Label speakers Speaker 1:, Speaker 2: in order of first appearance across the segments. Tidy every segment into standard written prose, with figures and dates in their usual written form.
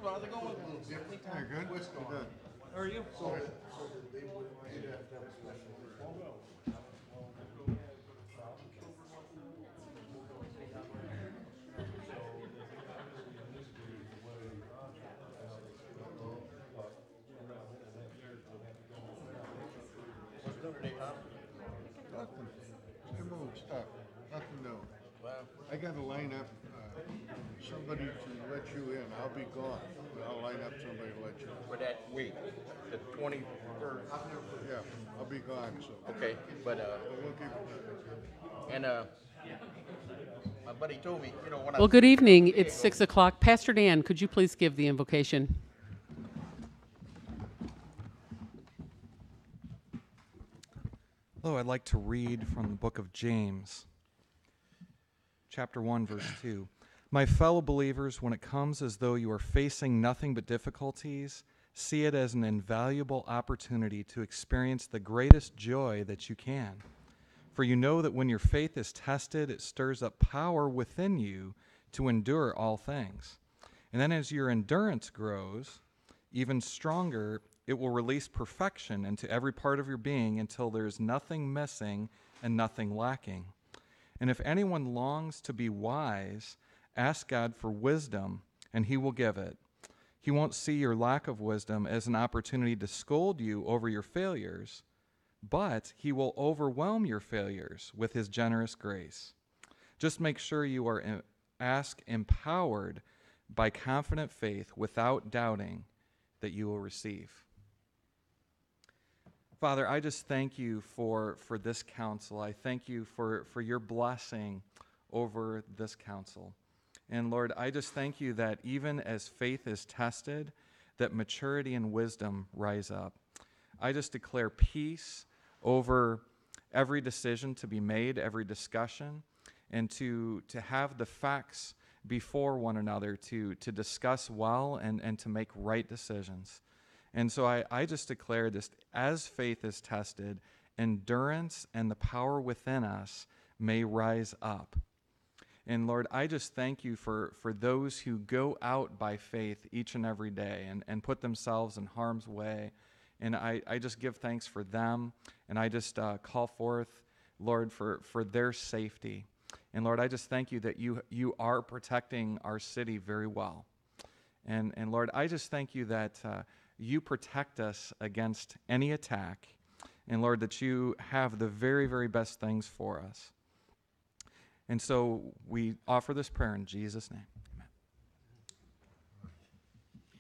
Speaker 1: how's it going? A little different
Speaker 2: Hey, good.
Speaker 1: twist on
Speaker 2: Good.
Speaker 1: it.
Speaker 3: How are you?
Speaker 1: So they would you'd have to have a special diploma. What's new today, Tom?
Speaker 2: Nothing. Same old stuff. Nothing new.
Speaker 1: Wow.
Speaker 2: I got to line up somebody to let you in. I'll be gone. But I'll line up somebody to let you in.
Speaker 1: For that week, the 21st.
Speaker 2: Yeah, I'll be gone. So.
Speaker 1: Okay, but
Speaker 2: We'll keep it.
Speaker 1: and my buddy told me, when
Speaker 4: Well, good evening. It's 6 o'clock. Pastor Dan, could you please give the invocation?
Speaker 3: Hello, I'd like to read from the book of James, chapter 1, verse 2. My fellow believers, when it comes as though you are facing nothing but difficulties, see it as an invaluable opportunity to experience the greatest joy that you can. For you know that when your faith is tested, it stirs up power within you to endure all things. And then as your endurance grows, even stronger, it will release perfection into every part of your being until there is nothing missing and nothing lacking. And if anyone longs to be wise, ask God for wisdom, and he will give it. He won't see your lack of wisdom as an opportunity to scold you over your failures, but he will overwhelm your failures with his generous grace. Just make sure you are empowered by confident faith without doubting that you will receive. Father, I just thank you for this council. I thank you for your blessing over this council. And Lord, I just thank you that even as faith is tested, that maturity and wisdom rise up. I just declare peace over every decision to be made, every discussion, and to have the facts before one another to discuss well and to make right decisions. And so I just declare this, as faith is tested, endurance and the power within us may rise up. And Lord, I just thank you for those who go out by faith each and every day and put themselves in harm's way. And I just give thanks for them, and I just call forth, Lord, for their safety. And Lord, I just thank you that you are protecting our city very well. And Lord, I just thank you that you protect us against any attack. And Lord, that you have the very, very best things for us. And so we offer this prayer in Jesus' name.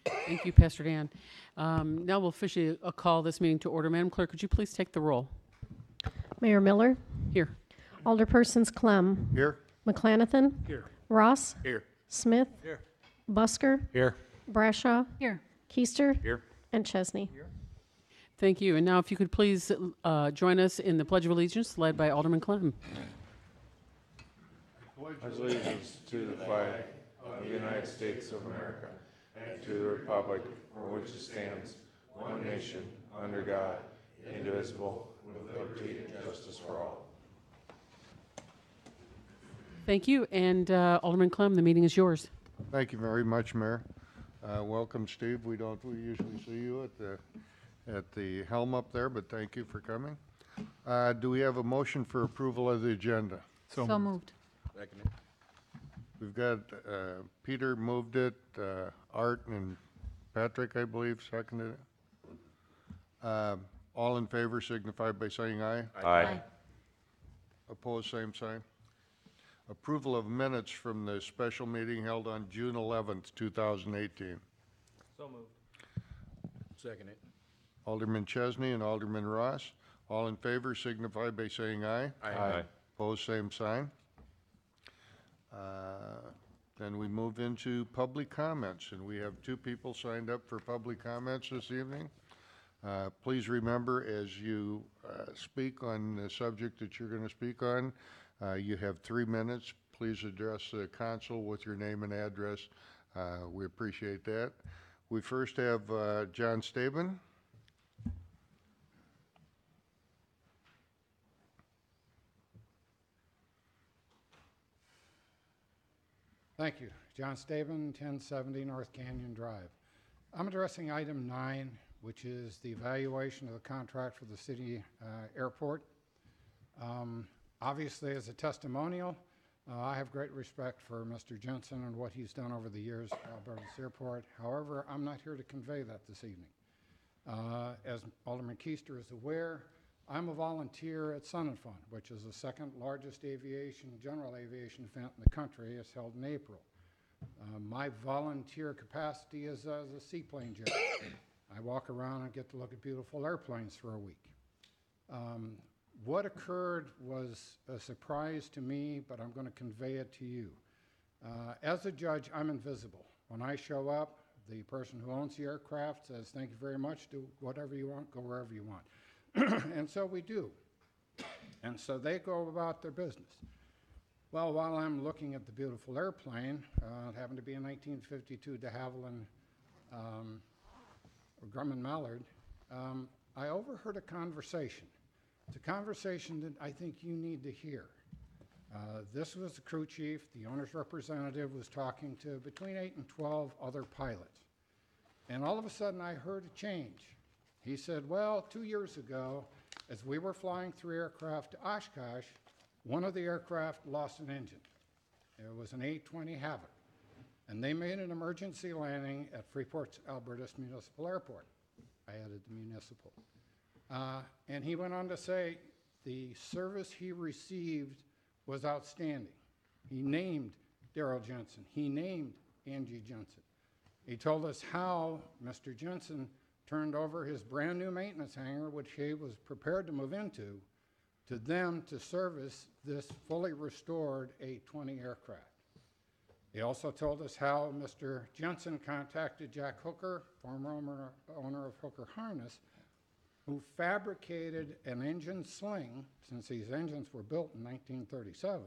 Speaker 3: Amen.
Speaker 4: Thank you, Pastor Dan. Now we'll officially call this meeting to order. Madam Clerk, could you please take the roll?
Speaker 5: Mayor Miller,
Speaker 4: Here.
Speaker 5: Alderpersons Clem,
Speaker 2: Here.
Speaker 5: McClanathan,
Speaker 3: Here.
Speaker 5: Ross,
Speaker 1: Here.
Speaker 5: Smith,
Speaker 3: Here.
Speaker 5: Busker,
Speaker 3: Here.
Speaker 5: Brashaw,
Speaker 4: Here.
Speaker 5: Keister,
Speaker 1: Here.
Speaker 5: and Chesney.
Speaker 4: Thank you. And now if you could please join us in the Pledge of Allegiance led by Alderman Clem.
Speaker 6: Pledge allegiance to the flag of the United States of America and to the republic for which it stands, one nation, under God, indivisible, with liberty and justice for all.
Speaker 4: Thank you. And Alderman Clem, the meeting is yours.
Speaker 2: Thank you very much, Mayor. Welcome, Steve. We usually see you at the helm up there, but thank you for coming. Do we have a motion for approval of the agenda?
Speaker 4: So moved.
Speaker 1: Second.
Speaker 2: We've got Peter moved it, Art and Patrick, I believe, seconded it. All in favor signify by saying aye.
Speaker 6: Aye.
Speaker 2: Opposed, same sign. Approval of minutes from the special meeting held on June 11th, 2018.
Speaker 3: So moved.
Speaker 1: Second.
Speaker 2: Alderman Chesney and Alderman Ross. All in favor signify by saying aye.
Speaker 6: Aye.
Speaker 2: Opposed, same sign. Then we move into public comments, and we have two people signed up for public comments this evening. Please remember, as you speak on the subject that you're going to speak on, you have 3 minutes. Please address the council with your name and address. We appreciate that. We first have John Staben.
Speaker 7: Thank you. John Staben, 1070 North Canyon Drive. I'm addressing item 9, which is the evaluation of the contract for the city airport. Obviously, as a testimonial, I have great respect for Mr. Jensen and what he's done over the years at Alberta's airport. However, I'm not here to convey that this evening. As Alderman Keister is aware, I'm a volunteer at Sun and Fun, which is the second largest general aviation event in the country. It's held in April. My volunteer capacity is as a seaplane jet. I walk around and get to look at beautiful airplanes for a week. What occurred was a surprise to me, but I'm going to convey it to you. As a judge, I'm invisible. When I show up, the person who owns the aircraft says, "Thank you very much, do whatever you want, go wherever you want." And so we do. And so they go about their business. Well, while I'm looking at the beautiful airplane, it happened to be a 1952 de Havilland Grumman Mallard, I overheard a conversation. It's a conversation that I think you need to hear. This was the crew chief. The owner's representative was talking to between 8 and 12 other pilots. And all of a sudden, I heard a change. He said, well, 2 years ago, as we were flying 3 aircraft to Oshkosh, one of the aircraft lost an engine. It was an A-20 Havoc. And they made an emergency landing at Freeport, Alberta's Municipal Airport. I added the municipal. And he went on to say the service he received was outstanding. He named Daryl Jensen. He named Angie Jensen. He told us how Mr. Jensen turned over his brand new maintenance hangar, which he was prepared to move into, to them to service this fully restored A-20 aircraft. He also told us how Mr. Jensen contacted Jack Hooker, former owner of Hooker Harness, who fabricated an engine sling, since these engines were built in 1937,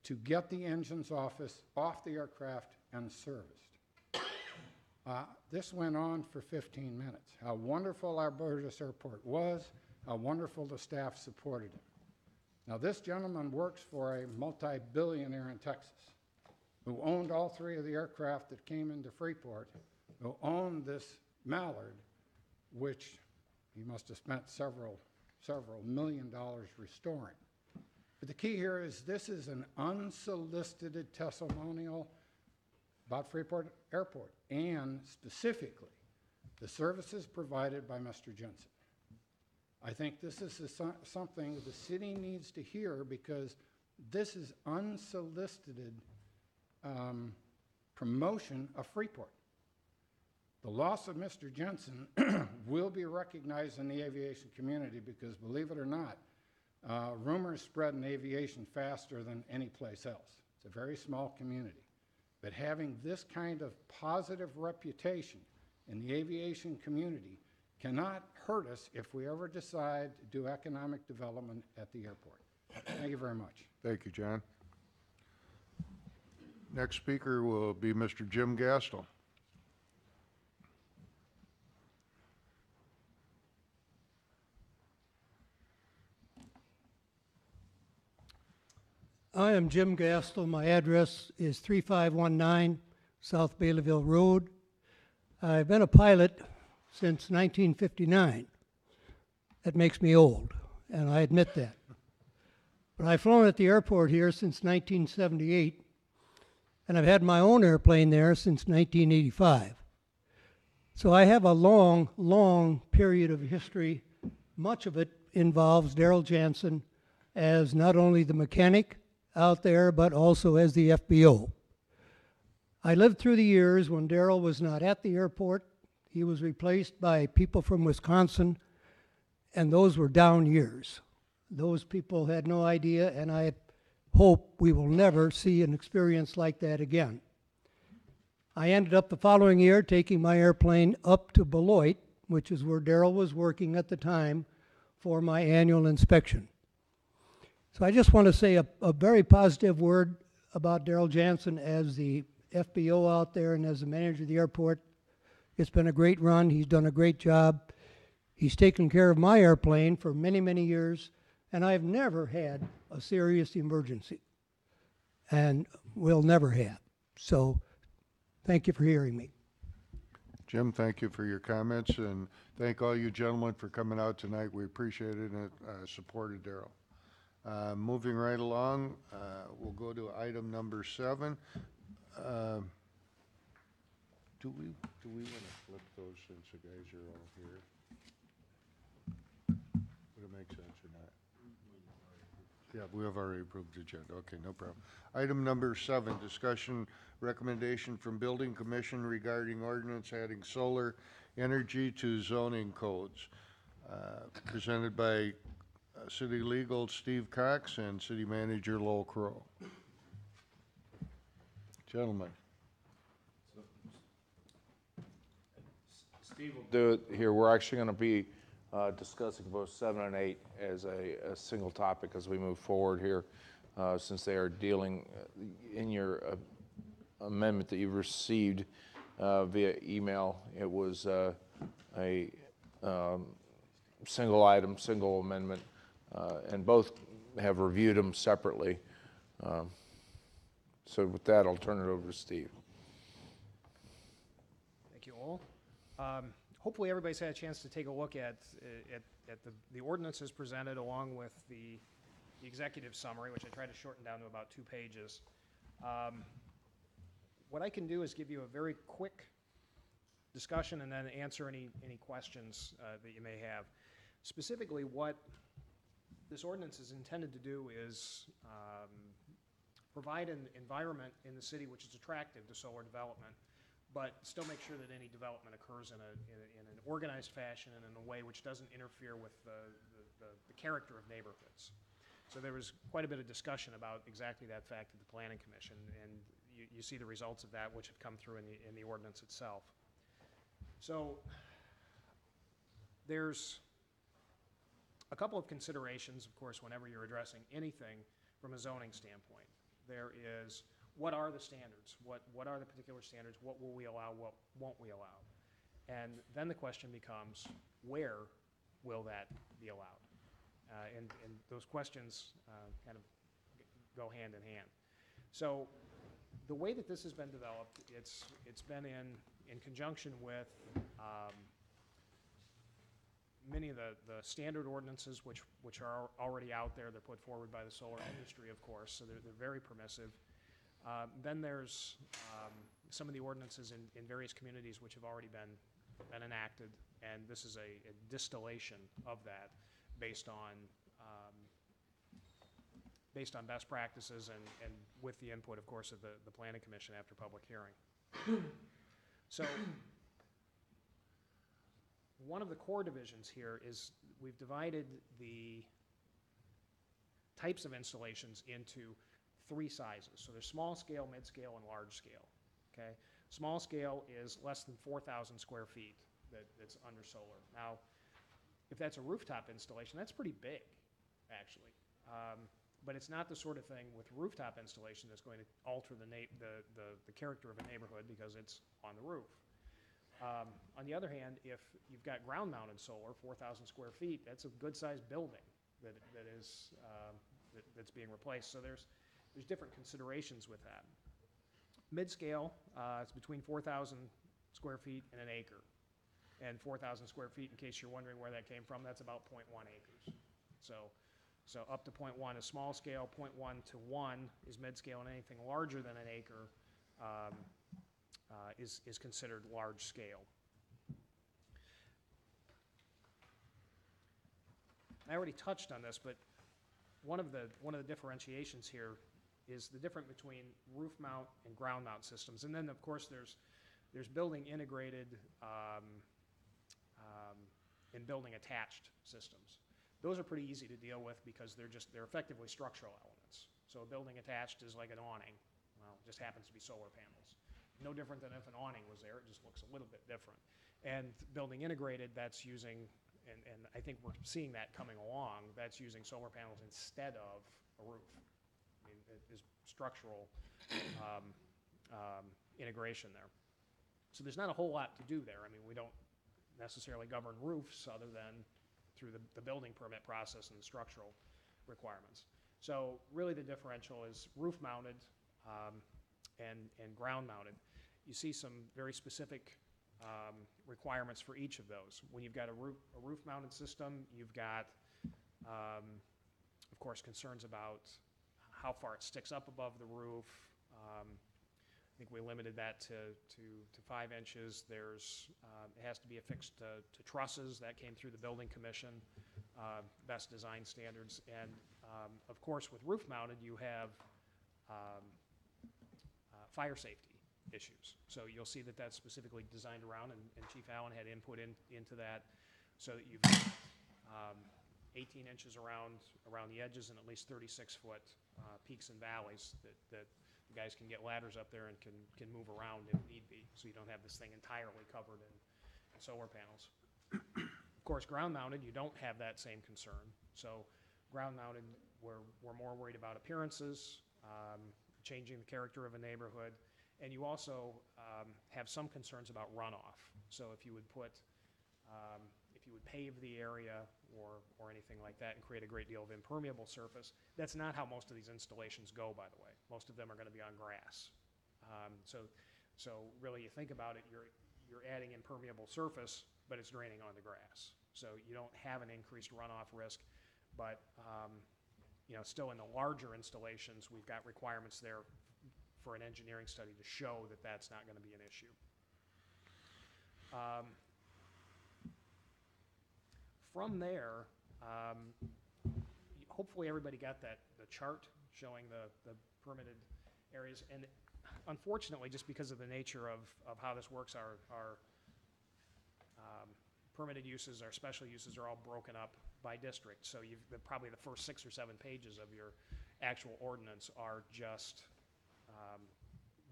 Speaker 7: to get the engines off the aircraft and serviced. This went on for 15 minutes. How wonderful Alberta's airport was, how wonderful the staff supported him. Now, this gentleman works for a multi-billionaire in Texas who owned all 3 of the aircraft that came into Freeport, who owned this Mallard, which he must have spent several $1 million restoring. But the key here is this is an unsolicited testimonial about Freeport Airport and specifically the services provided by Mr. Jensen. I think this is something the city needs to hear because this is unsolicited promotion of Freeport. The loss of Mr. Jensen will be recognized in the aviation community because, believe it or not, rumors spread in aviation faster than any place else. It's a very small community. But having this kind of positive reputation in the aviation community cannot hurt us if we ever decide to do economic development at the airport. Thank you very much.
Speaker 2: Thank you, John. Next speaker will be Mr. Jim Gastel.
Speaker 8: I am Jim Gastel. My address is 3519 South Baileyville Road. I've been a pilot since 1959. That makes me old, and I admit that. But I've flown at the airport here since 1978, and I've had my own airplane there since 1985. So I have a long, long period of history. Much of it involves Daryl Jansen as not only the mechanic out there, but also as the FBO. I lived through the years when Daryl was not at the airport. He was replaced by people from Wisconsin, and those were down years. Those people had no idea, and I hope we will never see an experience like that again. I ended up the following year taking my airplane up to Beloit, which is where Daryl was working at the time, for my annual inspection. So I just want to say a very positive word about Daryl Jansen as the FBO out there and as the manager of the airport. It's been a great run. He's done a great job. He's taken care of my airplane for many, many years, and I've never had a serious emergency. and will never have. So thank you for hearing me.
Speaker 2: Jim, thank you for your comments, and thank all you gentlemen for coming out tonight. We appreciate it and supported Daryl. Moving right along, we'll go to item number 7. Do we want to flip those since the guys are all here? Would it make sense or not? Yeah, we have already approved the agenda. Okay, no problem. Item number 7, discussion recommendation from Building Commission regarding ordinance adding solar energy to zoning codes. Presented by City Legal Steve Cox and City Manager Lowell Crow. Gentlemen.
Speaker 6: Steve will do it here. We're actually going to be discussing both 7 and 8 as a single topic as we move forward here, since they are dealing in your amendment that you received via email. It was a single item, single amendment, and both have reviewed them separately. So with that, I'll turn it over to Steve.
Speaker 9: Thank you all. Hopefully everybody's had a chance to take a look at the ordinances presented along with the executive summary, which I tried to shorten down to about 2 pages. What I can do is give you a very quick discussion and then answer any questions that you may have. Specifically, what this ordinance is intended to do is provide an environment in the city which is attractive to solar development, but still make sure that any development occurs in an organized fashion and in a way which doesn't interfere with the character of neighborhoods. So there was quite a bit of discussion about exactly that fact at the Planning Commission, and you see the results of that which have come through in the ordinance itself. So there's a couple of considerations, of course, whenever you're addressing anything from a zoning standpoint. There is, what are the standards? What are the particular standards? What will we allow? What won't we allow? And then the question becomes, where will that be allowed? And those questions kind of go hand in hand. So the way that this has been developed, it's been in conjunction with many of the standard ordinances which are already out there. They're put forward by the solar industry, of course, so they're very permissive. Then there's some of the ordinances in various communities which have already been enacted, and this is a distillation of that based on best practices and with the input, of course, of the Planning Commission after public hearing. So one of the core divisions here is we've divided the types of installations into 3 sizes. So there's small scale, mid scale, and large scale. Okay, small scale is less than 4,000 square feet that's under solar. Now, if that's a rooftop installation, that's pretty big, actually. But it's not the sort of thing with rooftop installation that's going to alter the character of a neighborhood because it's on the roof. On the other hand, if you've got ground-mounted solar, 4,000 square feet, that's a good-sized building that's being replaced. So there's different considerations with that. Mid-scale, it's between 4,000 square feet and an acre. And 4,000 square feet, in case you're wondering where that came from, that's about 0.1 acres. So up to 0.1 is small scale, 0.1 to 1 is mid-scale, and anything larger than an acre is considered large scale. I already touched on this, but one of the differentiations here is the difference between roof mount and ground mount systems. And then, of course, there's building integrated and building attached systems. Those are pretty easy to deal with because they're effectively structural elements. So a building attached is like an awning. Well, it just happens to be solar panels. No different than if an awning was there. It just looks a little bit different. And building integrated, that's using, and I think we're seeing that coming along, that's using solar panels instead of a roof. I mean, it is structural integration there. So there's not a whole lot to do there. I mean, we don't necessarily govern roofs other than through the building permit process and the structural requirements. So really the differential is roof mounted and ground mounted. You see some very specific requirements for each of those. When you've got a roof mounted system, you've got, of course, concerns about how far it sticks up above the roof. I think we limited that to 5 inches. There's, it has to be affixed to trusses. That came through the building commission, best design standards. And of course, with roof mounted, you have fire safety issues. So you'll see that that's specifically designed around, and Chief Allen had input into that, so that you've 18 inches around the edges and at least 36-foot peaks and valleys that the guys can get ladders up there and can move around if need be, so you don't have this thing entirely covered in solar panels. Of course, ground mounted, you don't have that same concern. So ground mounted, we're more worried about appearances, changing the character of a neighborhood, and you also have some concerns about runoff. So if you would pave the area or anything like that and create a great deal of impermeable surface, that's not how most of these installations go, by the way. Most of them are going to be on grass. So really, you think about it, you're adding impermeable surface, but it's draining onto grass. So you don't have an increased runoff risk, but you know, still in the larger installations, we've got requirements there for an engineering study to show that that's not going to be an issue. From there, hopefully everybody got the chart showing the permitted areas. And unfortunately, just because of the nature of how this works, our permitted uses, our special uses are all broken up by district. So probably the first 6 or 7 pages of your actual ordinance are just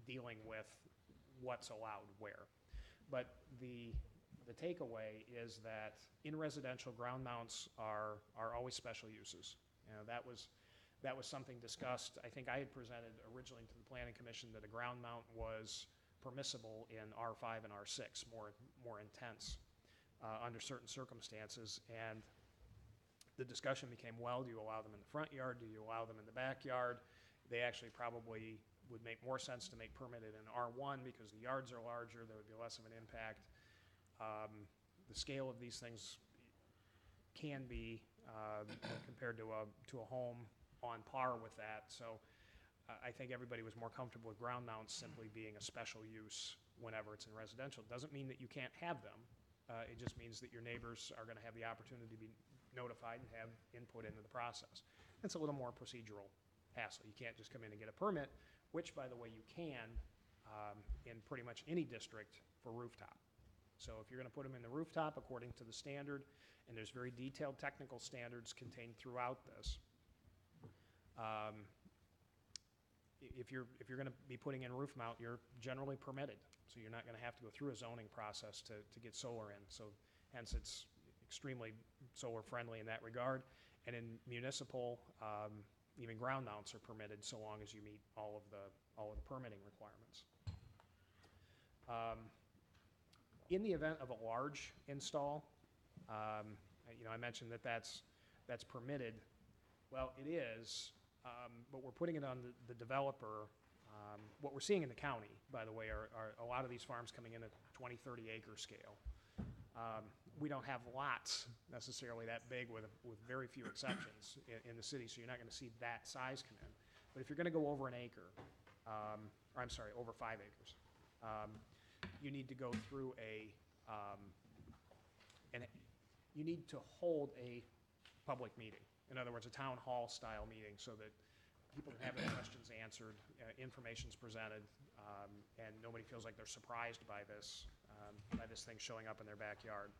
Speaker 9: dealing with what's allowed where. But the takeaway is that in residential, ground mounts are always special uses. You know, that was something discussed. I think I had presented originally to the Planning Commission that a ground mount was permissible in R5 and R6, more intense under certain circumstances. And the discussion became, well, do you allow them in the front yard? Do you allow them in the backyard? They actually probably would make more sense to make permitted in R1 because the yards are larger, there would be less of an impact. The scale of these things can be, compared to a home, on par with that. So I think everybody was more comfortable with ground mounts simply being a special use whenever it's in residential. Doesn't mean that you can't have them. It just means that your neighbors are going to have the opportunity to be notified and have input into the process. It's a little more procedural hassle. You can't just come in and get a permit, which, by the way, you can in pretty much any district for rooftop. So if you're going to put them in the rooftop according to the standard, and there's very detailed technical standards contained throughout this, if you're going to be putting in a roof mount, you're generally permitted. So you're not going to have to go through a zoning process to get solar in. So hence it's extremely solar friendly in that regard. And in municipal, even ground mounts are permitted so long as you meet all of the permitting requirements. In the event of a large install, you know, I mentioned that that's permitted. Well, it is, but we're putting it on the developer. What we're seeing in the county, by the way, are a lot of these farms coming in at 20, 30 acre scale. We don't have lots necessarily that big with very few exceptions in the city, so you're not going to see that size come in. But if you're going to go over an acre, or I'm sorry, over 5 acres, you need to go through and you need to hold a public meeting. In other words, a town hall style meeting, so that people can have their questions answered, information's presented, and nobody feels like they're surprised by this thing showing up in their backyard.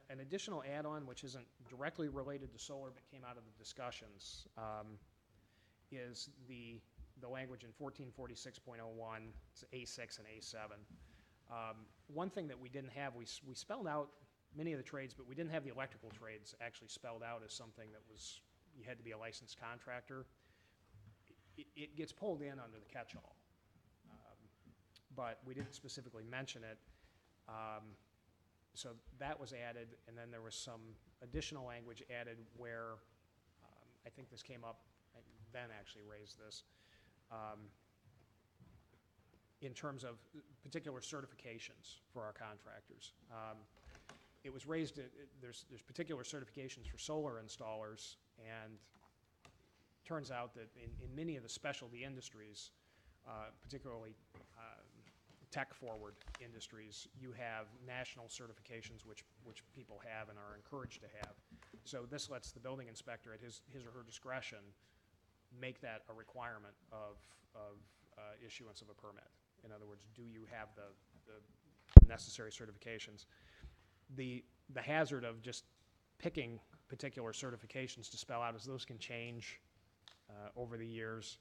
Speaker 9: An additional add-on, which isn't directly related to solar but came out of the discussions, is the language in 1446.01, it's A6 and A7. One thing that we didn't have, we spelled out many of the trades, but we didn't have the electrical trades actually spelled out as something that was, you had to be a licensed contractor. It gets pulled in under the catch-all, but we didn't specifically mention it. So that was added, and then there was some additional language added where, I think this came up, Ben actually raised this, in terms of particular certifications for our contractors. It was raised, there's particular certifications for solar installers, and turns out that in many of the specialty industries, particularly tech-forward industries, you have national certifications which people have and are encouraged to have. So this lets the building inspector at his or her discretion make that a requirement of issuance of a permit. In other words, do you have the necessary certifications? The hazard of just picking particular certifications to spell out is those can change over the years.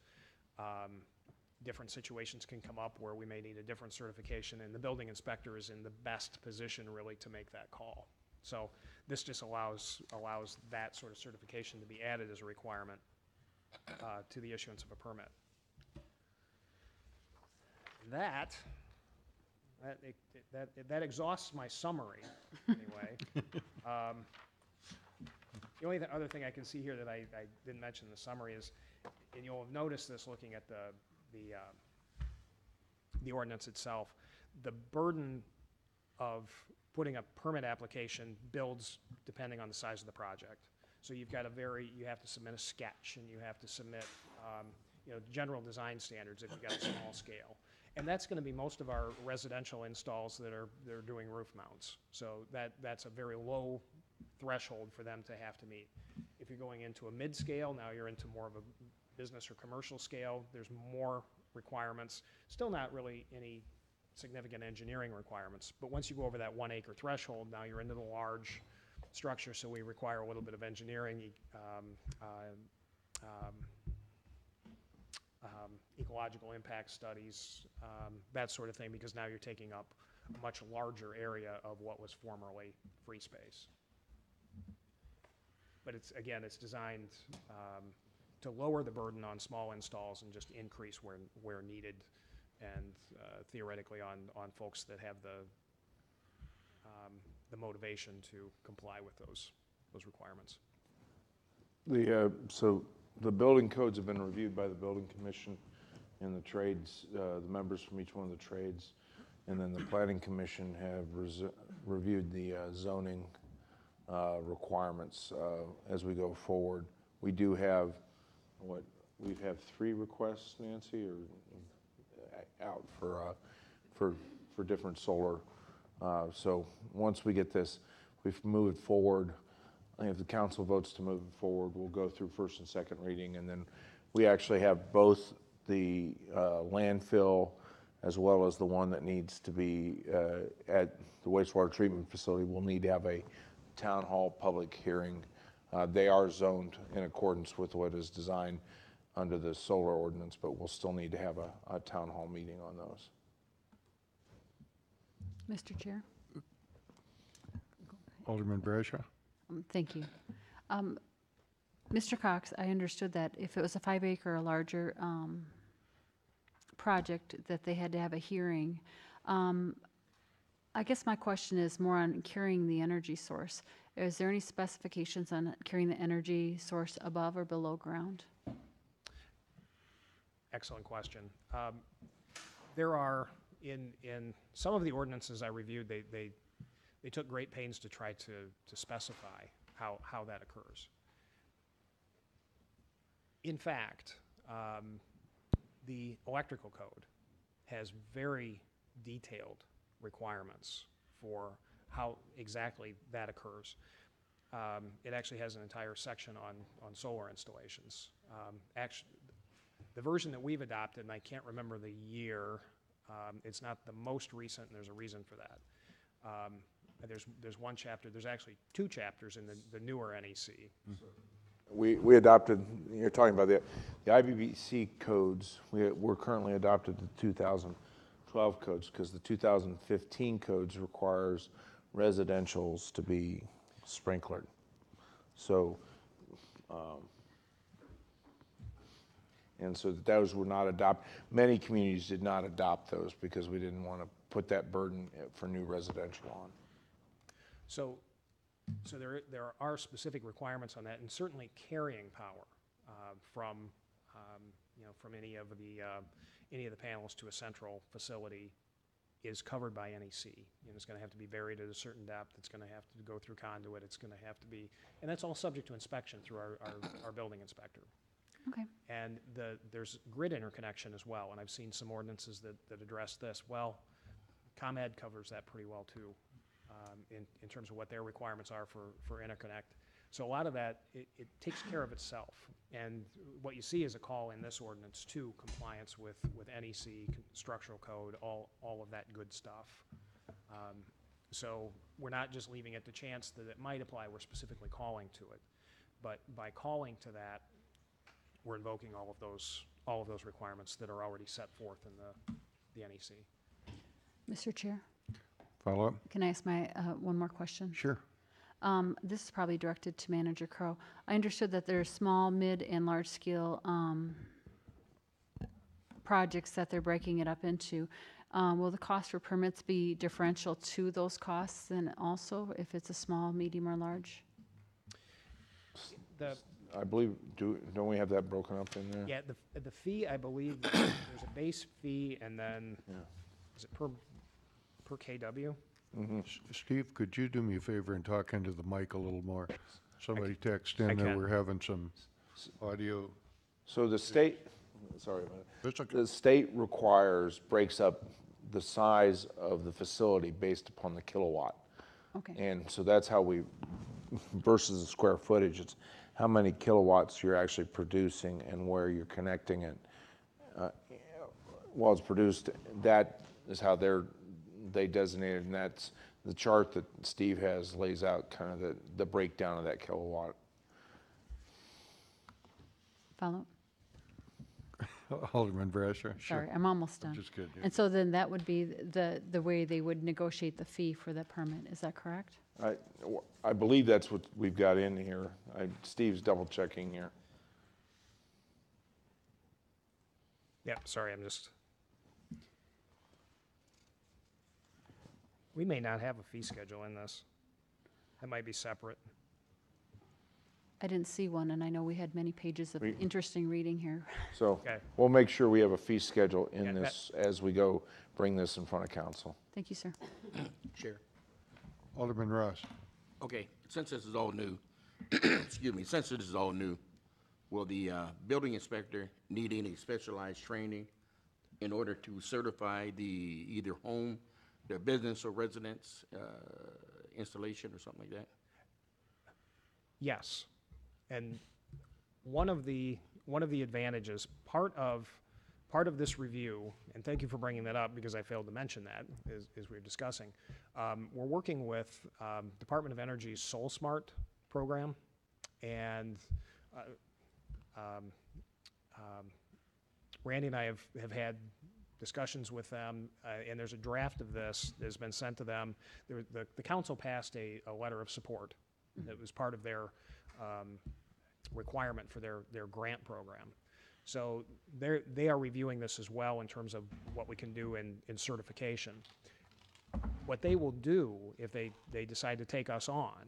Speaker 9: Different situations can come up where we may need a different certification, and the building inspector is in the best position really to make that call. So this just allows that sort of certification to be added as a requirement to the issuance of a permit. That exhausts my summary, anyway. The only other thing I can see here that I didn't mention in the summary is, and you'll have noticed this looking at the ordinance itself, the burden of putting a permit application builds depending on the size of the project. So you've got you have to submit a sketch, and you have to submit, general design standards if you've got a small scale. And that's going to be most of our residential installs that are doing roof mounts. So that's a very low threshold for them to have to meet. If you're going into a mid-scale, now you're into more of a business or commercial scale, there's more requirements. Still not really any significant engineering requirements, but once you go over that 1 acre threshold, now you're into the large structure, so we require a little bit of engineering, ecological impact studies, that sort of thing, because now you're taking up a much larger area of what was formerly free space. But it's designed to lower the burden on small installs and just increase where needed, and theoretically on folks that have the motivation to comply with those requirements.
Speaker 6: So the building codes have been reviewed by the building commission and the trades, the members from each one of the trades, and then the planning commission have reviewed the zoning requirements as we go forward. We do have we have 3 requests, Nancy, or out for different solar. So once we get this, we've moved forward. If the council votes to move it forward, we'll go through first and second reading, and then we actually have both the landfill as well as the one that needs to be at the wastewater treatment facility. We'll need to have a town hall public hearing. They are zoned in accordance with what is designed under the solar ordinance, but we'll still need to have a town hall meeting on those.
Speaker 10: Mr. Chair?
Speaker 2: Alderman Brashaw?
Speaker 10: Thank you. Mr. Cox, I understood that if it was a 5 acre or larger project, that they had to have a hearing. I guess my question is more on carrying the energy source. Is there any specifications on carrying the energy source above or below ground?
Speaker 9: Excellent question. There are, in some of the ordinances I reviewed, they took great pains to try to specify how that occurs. In fact, the electrical code has very detailed requirements for how exactly that occurs. It actually has an entire section on solar installations. Actually, the version that we've adopted, and I can't remember the year, it's not the most recent, and there's a reason for that. There's one chapter, there's actually 2 chapters in the newer NEC.
Speaker 6: We adopted, you're talking about the IBC codes, we're currently adopted the 2012 codes, because the 2015 codes requires residentials to be sprinklered. So, and so those were not adopted. Many communities did not adopt those because we didn't want to put that burden for new residential on.
Speaker 9: So there are specific requirements on that, and certainly carrying power from from any of the panels to a central facility is covered by NEC. It's going to have to be buried at a certain depth. It's going to have to go through conduit. It's going to have to be, and that's all subject to inspection through our building inspector.
Speaker 10: Okay.
Speaker 9: And there's grid interconnection as well, and I've seen some ordinances that address this. Well, ComEd covers that pretty well too, in terms of what their requirements are for interconnect. So a lot of that, it takes care of itself. And what you see is a call in this ordinance to compliance with NEC, structural code, all of that good stuff. So we're not just leaving it to chance that it might apply, we're specifically calling to it. But by calling to that, we're invoking all of those requirements that are already set forth in the NEC.
Speaker 10: Mr. Chair,
Speaker 2: Follow up?
Speaker 10: can I ask my one more question?
Speaker 2: Sure.
Speaker 10: This is probably directed to Manager Crow. I understood that there are small, mid, and large-scale projects that they're breaking it up into. Will the cost for permits be differential to those costs then also, if it's a small, medium, or large?
Speaker 6: I believe, don't we have that broken up in there?
Speaker 9: Yeah, the fee, I believe, there's a base fee, and then, is it per KW?
Speaker 2: Steve, could you do me a favor and talk into the mic a little more? Somebody text
Speaker 9: I
Speaker 2: in that
Speaker 9: can.
Speaker 2: we're having some audio.
Speaker 6: So the state, sorry about it.
Speaker 2: That's okay.
Speaker 6: The state breaks up the size of the facility based upon the kilowatt.
Speaker 10: Okay.
Speaker 6: And so that's how we, versus the square footage, it's how many kilowatts you're actually producing and where you're connecting it. While it's produced, that is how they designate it, and that's the chart that Steve has lays out kind of the breakdown of that kilowatt.
Speaker 10: Follow?
Speaker 2: Alderman Brasher?
Speaker 10: Sorry, I'm almost done.
Speaker 2: Just kidding.
Speaker 10: And so then that would be the way they would negotiate the fee for the permit. Is that correct?
Speaker 6: I believe that's what we've got in here. Steve's double checking here.
Speaker 9: Yeah, sorry, we may not have a fee schedule in this. That might be separate.
Speaker 10: I didn't see one, and I know we had many pages of interesting reading here.
Speaker 6: So
Speaker 9: Okay.
Speaker 6: we'll make sure we have a fee schedule in
Speaker 9: Yeah,
Speaker 6: this as we go bring this in front of council.
Speaker 10: Thank you, sir.
Speaker 11: Chair.
Speaker 2: Alderman Ross.
Speaker 11: Okay, since this is all new, excuse me, since this is all new, will the building inspector need any specialized training in order to certify the either home, their business or residence installation or something like that?
Speaker 9: Yes. And one of the advantages, part of this review, and thank you for bringing that up because I failed to mention that as we were discussing, we're working with Department of Energy's Soul Smart program, and Randy and I have had discussions with them, and there's a draft of this that has been sent to them. The council passed a letter of support that was part of their requirement for their grant program. So they are reviewing this as well in terms of what we can do in certification. What they will do if they decide to take us on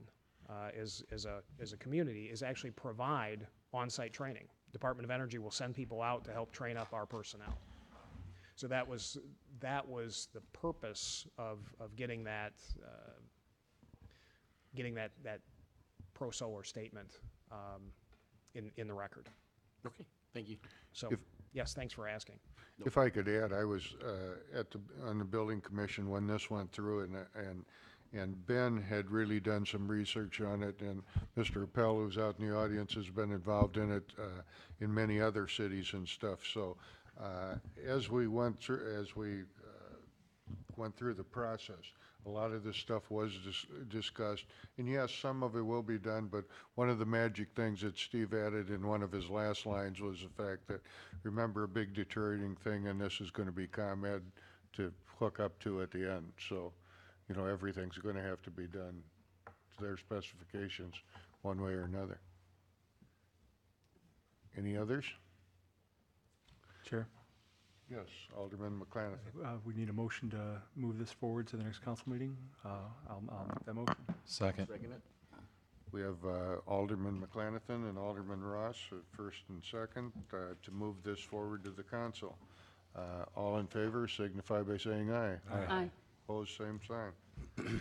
Speaker 9: as a community is actually provide on-site training. Department of Energy will send people out to help train up our personnel. So that was the purpose of getting that pro solar statement in the record.
Speaker 11: Okay, thank you.
Speaker 9: So yes, thanks for asking.
Speaker 2: If I could add, I was on the building commission when this went through, and Ben had really done some research on it, and Mr. Appel, who's out in the audience, has been involved in it in many other cities and stuff. So as we went through the process, a lot of this stuff was discussed, and yes, some of it will be done, but one of the magic things that Steve added in one of his last lines was the fact that, remember, a big deteriorating thing, and this is going to be ComEd to hook up to at the end. So, everything's going to have to be done to their specifications one way or another. Any others?
Speaker 12: Chair,
Speaker 2: Yes, Alderman McClanahan.
Speaker 12: we need a motion to move this forward to the next council meeting. I'll make that motion. Second.
Speaker 11: Second it.
Speaker 2: We have Alderman McClanathan and Alderman Ross, first and second, to move this forward to the council. All in favor signify by saying aye.
Speaker 10: Aye.
Speaker 2: Opposed, same sign. We'll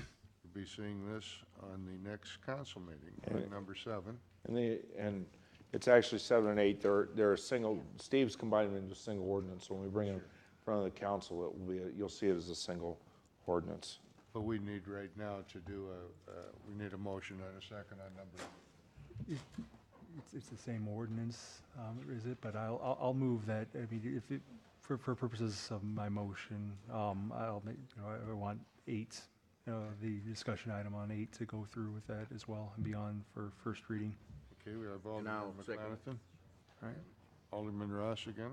Speaker 2: be seeing this on the next council meeting, item number 7.
Speaker 6: And it's actually 7 and 8. They're a single, Steve's combined them into a single ordinance. So when we bring it in front of the council, it will be, you'll see it as a single ordinance.
Speaker 2: But we need right now to do we need a motion and a second on number.
Speaker 12: It's the same ordinance, is it? But I'll move that. I mean, if it, for purposes of my motion, I'll make, I want 8, the discussion item on 8 to go through with that as well and beyond for first reading.
Speaker 2: Okay, we have Alderman
Speaker 11: I'll second.
Speaker 2: McClanathan. All right. Alderman Ross again.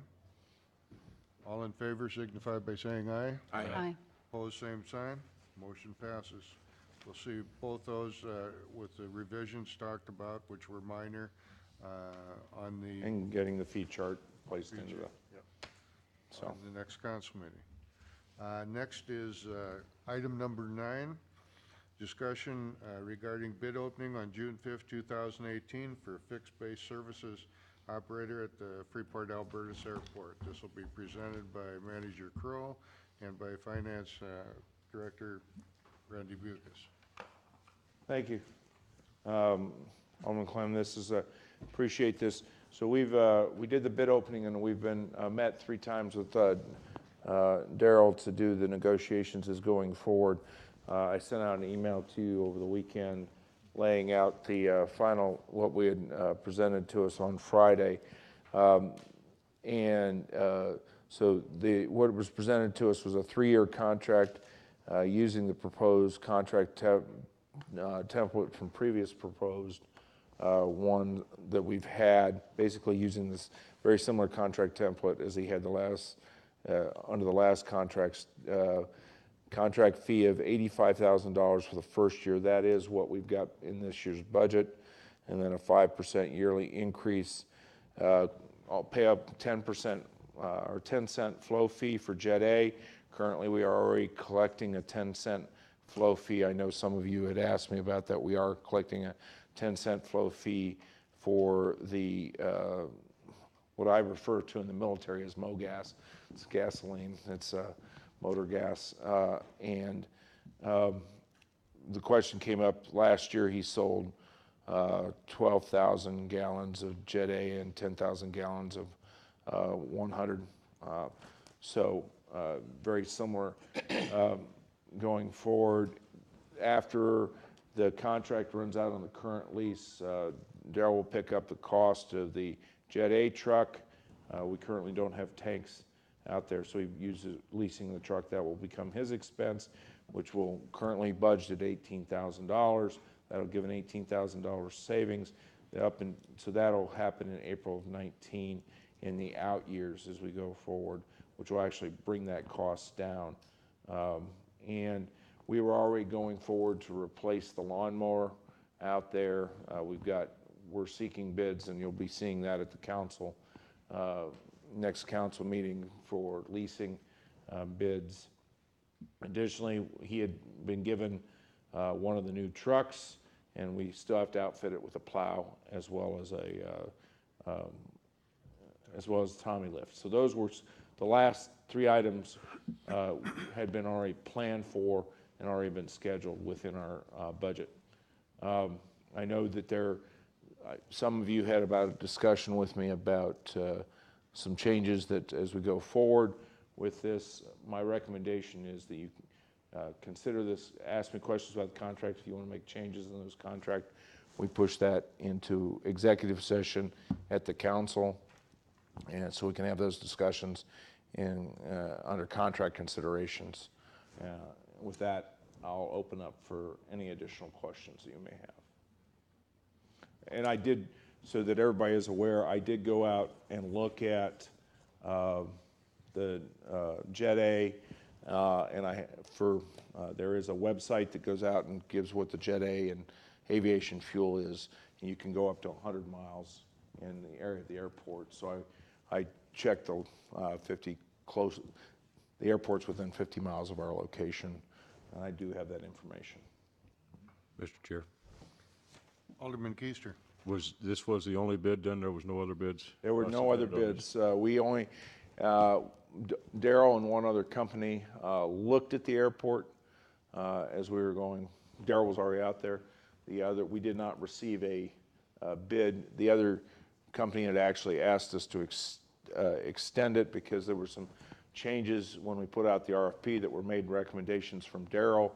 Speaker 2: All in favor signify by saying aye.
Speaker 10: Aye.
Speaker 2: Opposed, same sign. Motion passes. We'll see both those with the revisions talked about, which were minor, on the,
Speaker 6: And getting the fee chart placed into the,
Speaker 2: on the next council meeting. Next is item number 9, discussion regarding bid opening on June 5th, 2018 for fixed-base services operator at the Freeport Albertus Airport. This will be presented by Manager Crow and by Finance Director Randy Bucas.
Speaker 6: Thank you. Alderman Clem, this is, appreciate this. So we did the bid opening and we've been met 3 times with Daryl to do the negotiations as going forward. I sent out an email to you over the weekend laying out the final, what we had presented to us on Friday. So what was presented to us was a 3-year contract using the proposed contract template from previous proposed one that we've had, basically using this very similar contract template as he had the last, under the last contracts, contract fee of $85,000 for the first year. That is what we've got in this year's budget, and then a 5% yearly increase. I'll pay up 10% or 10-cent flow fee for Jet A. Currently, we are already collecting a 10-cent flow fee. I know some of you had asked me about that. We are collecting a 10-cent flow fee for the what I refer to in the military as MoGas. It's gasoline. It's motor gas. The question came up last year. He sold 12,000 gallons of Jet A and 10,000 gallons of 100. Very similar going forward. After the contract runs out on the current lease, Daryl will pick up the cost of the Jet A truck. We currently don't have tanks out there, so he uses leasing the truck. That will become his expense, which will currently budget at $18,000. That'll give an $18,000 savings. So that'll happen in April of 19 in the out years as we go forward, which will actually bring that cost down. And we were already going forward to replace the lawnmower out there. We're seeking bids, and you'll be seeing that at the council, next council meeting for leasing bids. Additionally, he had been given one of the new trucks, and we still have to outfit it with a plow as well as a Tommy lift. So those were the last 3 items had been already planned for and already been scheduled within our budget. I know that some of you had about a discussion with me about some changes that as we go forward with this. My recommendation is that you consider this, ask me questions about the contract. If you want to make changes in those contract, we push that into executive session at the council, and so we can have those discussions under contract considerations. With that, I'll open up for any additional questions that you may have. And I did, so that everybody is aware, I did go out and look at the Jet A, and there is a website that goes out and gives what the Jet A and aviation fuel is, and you can go up to 100 miles in the area of the airport. So I checked the airport's within 50 miles of our location, and I do have that information.
Speaker 13: Mr. Chair,
Speaker 2: Alderman Keister.
Speaker 13: this was the only bid then? There was no other bids?
Speaker 6: There were no other bids. We only, Darrell and one other company looked at the airport as we were going. Darrell was already out there. We did not receive a bid. The other company had actually asked us to extend it because there were some changes when we put out the RFP that were made recommendations from Darrell.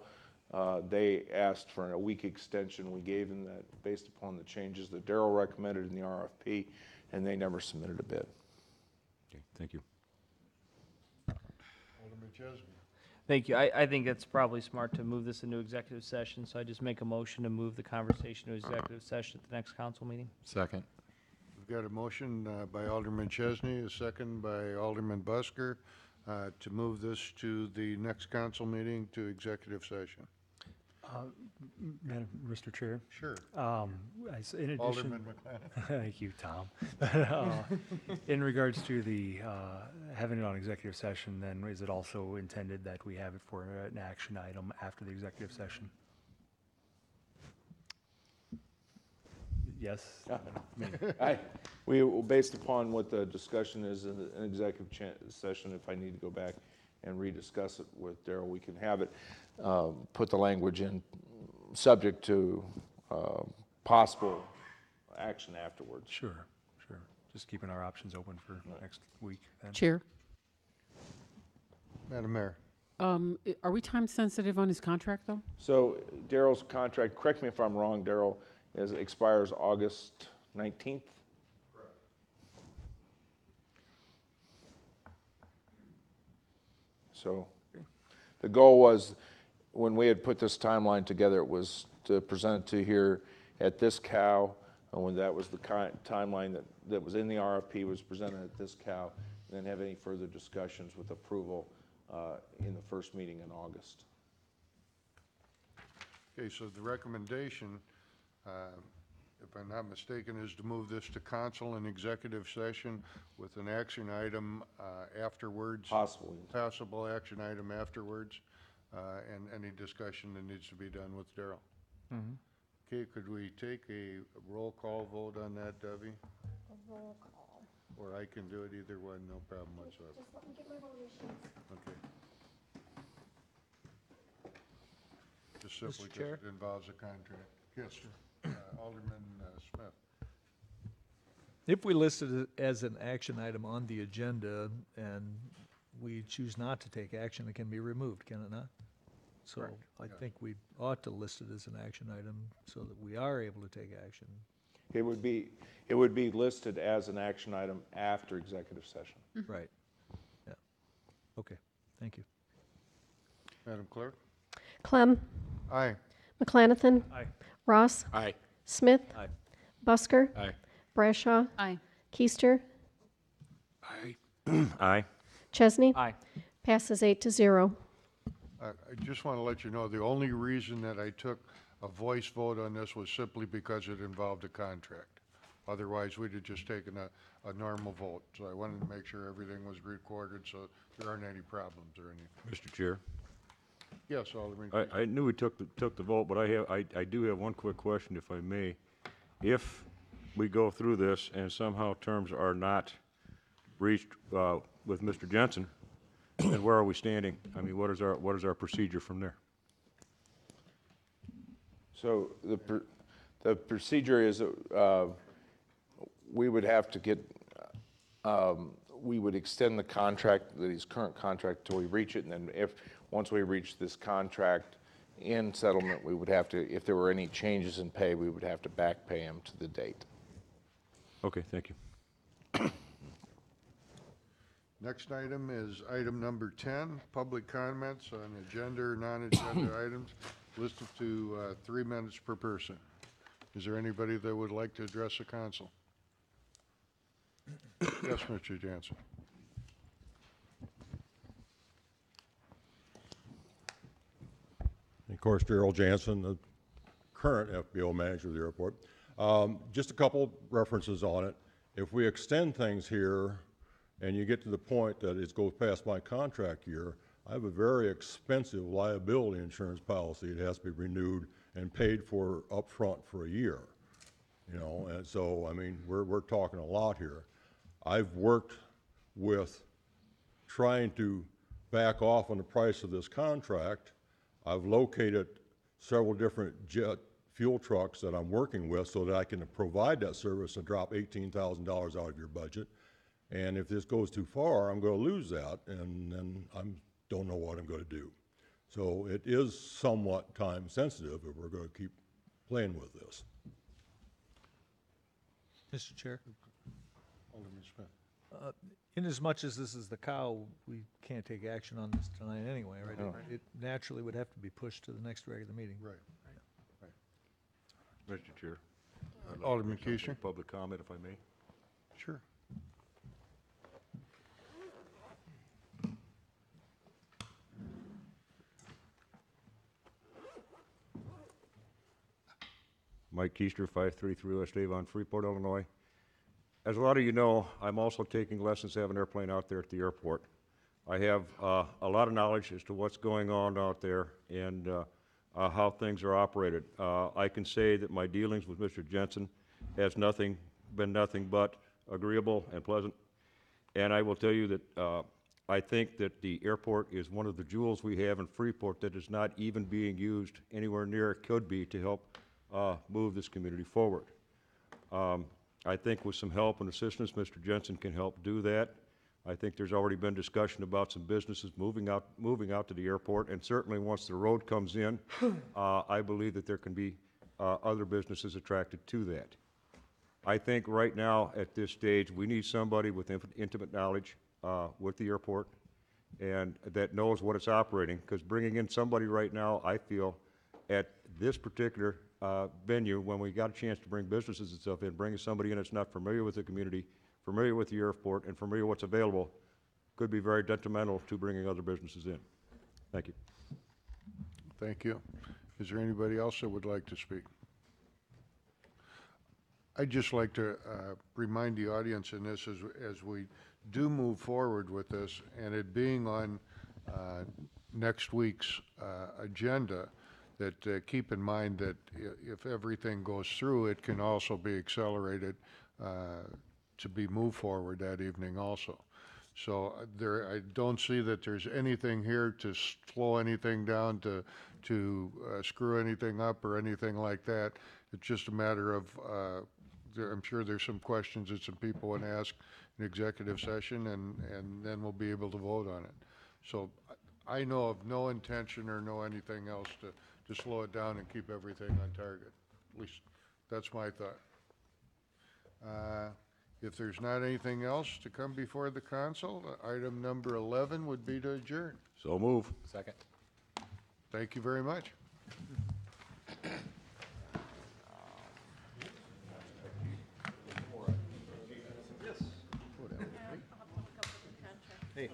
Speaker 6: They asked for a week extension. We gave them that based upon the changes that Darrell recommended in the RFP, and they never submitted a bid.
Speaker 13: Okay, thank you.
Speaker 2: Alderman Chesney.
Speaker 14: Thank you. I think it's probably smart to move this into executive session, so I just make a motion to move the conversation to executive session at the next council meeting.
Speaker 13: Second.
Speaker 2: We've got a motion by Alderman Chesney, a second by Alderman Busker, to move this to the next council meeting to executive session.
Speaker 12: Mr. Chair?
Speaker 2: Sure.
Speaker 12: In addition,
Speaker 2: Alderman McLennan.
Speaker 12: Thank you, Tom. In regards to the having it on executive session, then is it also intended that we have it for an action item after the executive session? Yes?
Speaker 6: Based upon what the discussion is in an executive session, if I need to go back and rediscuss it with Darrell, we can have it, put the language in, subject to possible action afterwards.
Speaker 12: Sure. Just keeping our options open for next week then.
Speaker 4: Chair,
Speaker 2: Madam Mayor.
Speaker 4: are we time sensitive on his contract, though?
Speaker 6: So Darrell's contract, correct me if I'm wrong, Darrell, expires August 19th? So the goal was, when we had put this timeline together, it was to present it to here at this COW, and when that was the timeline that was in the RFP was presented at this COW, and then have any further discussions with approval in the first meeting in August.
Speaker 2: Okay, so the recommendation, if I'm not mistaken, is to move this to council in executive session with an action item afterwards. Possible action item afterwards, and any discussion that needs to be done with Darrell.
Speaker 3: Mm-hmm.
Speaker 2: Okay, could we take a roll call vote on that, Debbie?
Speaker 5: A roll call.
Speaker 2: Or I can do it, either one, no problem whatsoever.
Speaker 5: Just let me get my voting sheets.
Speaker 2: Okay. Just simply
Speaker 14: Mr. Chair?
Speaker 2: because it involves a contract. Yes, sir. Alderman Smith.
Speaker 15: If we listed it as an action item on the agenda and we choose not to take action, it can be removed, can it not? So
Speaker 2: Correct.
Speaker 15: I think we ought to list it as an action item so that we are able to take action.
Speaker 6: It would be listed as an action item after executive session.
Speaker 15: Right. Yeah. Okay. Thank you.
Speaker 2: Madam Clerk?
Speaker 5: Clem.
Speaker 2: Aye.
Speaker 5: McClanathan.
Speaker 12: Aye.
Speaker 5: Ross.
Speaker 11: Aye.
Speaker 5: Smith.
Speaker 15: Aye.
Speaker 5: Busker.
Speaker 13: Aye.
Speaker 5: Brashaw.
Speaker 10: Aye.
Speaker 5: Keister.
Speaker 13: Aye. Aye.
Speaker 5: Chesney.
Speaker 14: Aye.
Speaker 5: Passes 8-0.
Speaker 2: I just want to let you know, the only reason that I took a voice vote on this was simply because it involved a contract. Otherwise, we'd have just taken a normal vote. So I wanted to make sure everything was recorded so there aren't any problems or anything.
Speaker 13: Mr. Chair,
Speaker 2: Yes, Alderman.
Speaker 13: I knew we took the vote, but I do have one quick question, if I may. If we go through this and somehow terms are not reached with Mr. Jensen, then where are we standing? I mean, what is our procedure from there?
Speaker 6: So the procedure is we would have to get, we would extend the contract, his current contract, till we reach it, and then once we reach this contract in settlement, we would have to, if there were any changes in pay, we would have to back pay him to the date.
Speaker 13: Okay, thank you.
Speaker 2: Next item is item number 10, public comments on agenda or non-agenda items, listed to 3 minutes per person. Is there anybody that would like to address the council? Yes, Mr. Jansen.
Speaker 16: Of course, Darrell Jansen, the current FBO manager of the airport. Just a couple references on it. If we extend things here and you get to the point that it goes past my contract year, I have a very expensive liability insurance policy. It has to be renewed and paid for upfront for a year. You know, and so, I mean, we're talking a lot here. I've worked with trying to back off on the price of this contract. I've located several different jet fuel trucks that I'm working with so that I can provide that service and drop $18,000 out of your budget. And if this goes too far, I'm going to lose that, and then I don't know what I'm going to do. So it is somewhat time sensitive if we're going to keep playing with this.
Speaker 15: Mr. Chair,
Speaker 2: Alderman Smith.
Speaker 15: inasmuch as this is the COW, we can't take action on this tonight anyway, right?
Speaker 2: No.
Speaker 15: It naturally would have to be pushed to the next regular meeting.
Speaker 2: Right.
Speaker 13: Mr. Chair. I'd like to
Speaker 2: Alderman
Speaker 13: make some
Speaker 2: Keisler?
Speaker 13: Public comment, if I may.
Speaker 2: Sure.
Speaker 13: Mike Keister, 533 West Avon, Freeport, Illinois. As a lot of you know, I'm also taking lessons to have an airplane out there at the airport. I have a lot of knowledge as to what's going on out there and how things are operated. I can say that my dealings with Mr. Jensen has been nothing but agreeable and pleasant. And I will tell you that I think that the airport is one of the jewels we have in Freeport that is not even being used anywhere near it could be to help move this community forward. I think with some help and assistance, Mr. Jensen can help do that. I think there's already been discussion about some businesses moving out to the airport, and certainly once the road comes in, I believe that there can be other businesses attracted to that. I think right now, at this stage, we need somebody with intimate knowledge with the airport and that knows what it's operating, because bringing in somebody right now, I feel, at this particular venue, when we got a chance to bring businesses and stuff in, bringing somebody in that's not familiar with the community, familiar with the airport, and familiar what's available, could be very detrimental to bringing other businesses in. Thank you.
Speaker 2: Thank you. Is there anybody else that would like to speak? I'd just like to remind the audience in this as we do move forward with this, and it being on next week's agenda, that keep in mind that if everything goes through, it can also be accelerated to be moved forward that evening also. So I don't see that there's anything here to slow anything down, to screw anything up or anything like that. It's just a matter of, I'm sure there's some questions that some people want to ask in executive session, and then we'll be able to vote on it. So I know of no intention or no anything else to slow it down and keep everything on target. At least that's my thought. If there's not anything else to come before the council, item number 11 would be to adjourn.
Speaker 13: So move.
Speaker 15: Second.
Speaker 2: Thank you very much.
Speaker 15: Hey.